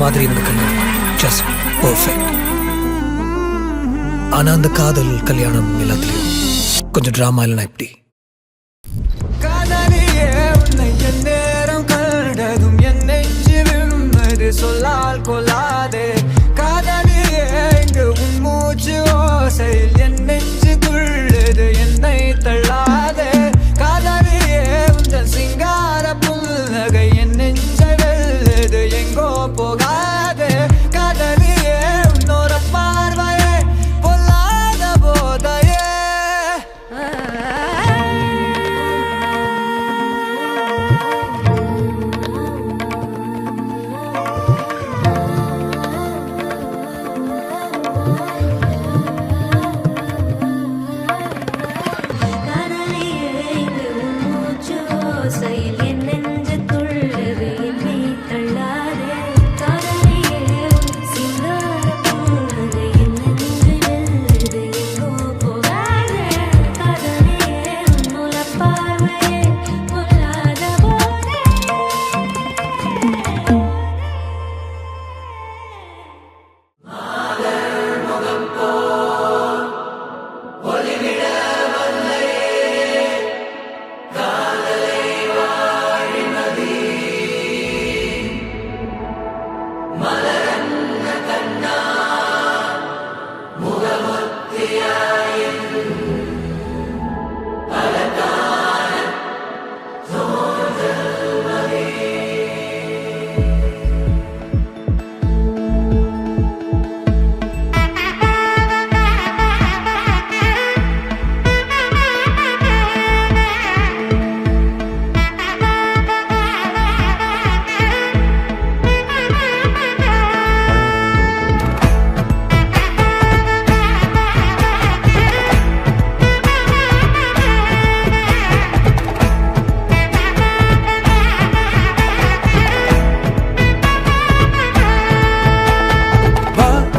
மாதிரி இருந்த கல்யாணம் ஜஸ்ட் பர்ஃபெக்ட். ஆனா அந்த காதல் கல்யாணம் எல்லாத்துலயும் கொஞ்சம் டிராமா இல்லைனா எப்படி? காதலியே உன்னை என் நேரம் கண்டதும் என் நெஞ்சு விழுந்தது சொல்லால் கொள்ளாதே. காதலியே இங்கு உன் மூச்சு ஓசையில் என் நெஞ்சு துள்ளுது என்னை தள்ளாதே. காதலியே உந்தன் சிங்கார புன்னகை என் நெஞ்சை வெல்லுது எங்கோ போகாதே. காதலியே உன்னோட பார்வையே பொல்லாத போதையே.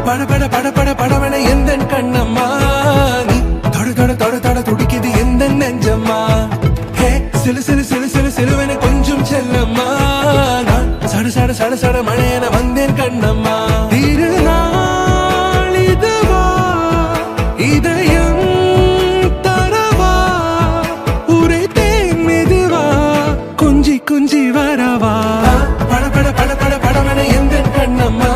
பட பட பட படவன எந்தன் கண்ணம்மா, நீ தொட தொட தொட தொட துடிக்குது எந்த நெஞ்சம்மா. ஹே சிலு சிலு சிலு சிலு சிலுவன கொஞ்சம் செல்லம்மா, நான் சட சட சட சட மழையன வந்தேன் கண்ணம்மா. திருநாள் இதுவா இதயம் தரவா உரைத்தேன் மெதுவா குஞ்சி குஞ்சி வரவா. பட பட பட பட படவன எந்தன் கண்ணம்மா,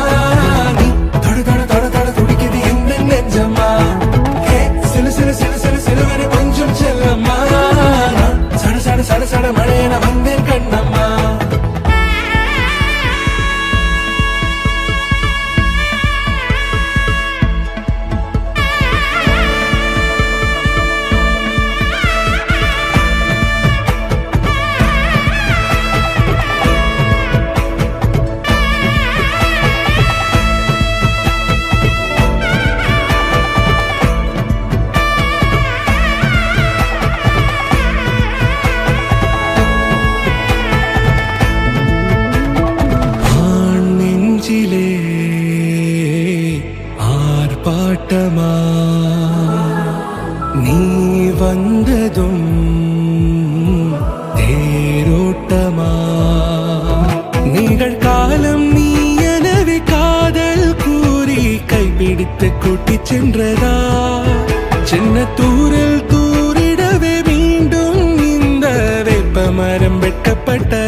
சட சட மழையன வந்தேன் கண்ணம்மா. ஆர்ப்பாட்டமா நீ வந்ததும் தேரோட்டமா நிகழ்காலம் நீ எனவே காதல் கூறி கைப்பிடித்து கூட்டிச் சென்றதா. சின்ன தூரில் தூரிடவே மீண்டும் இந்த வேப்ப மரம் வெட்கப்பட்ட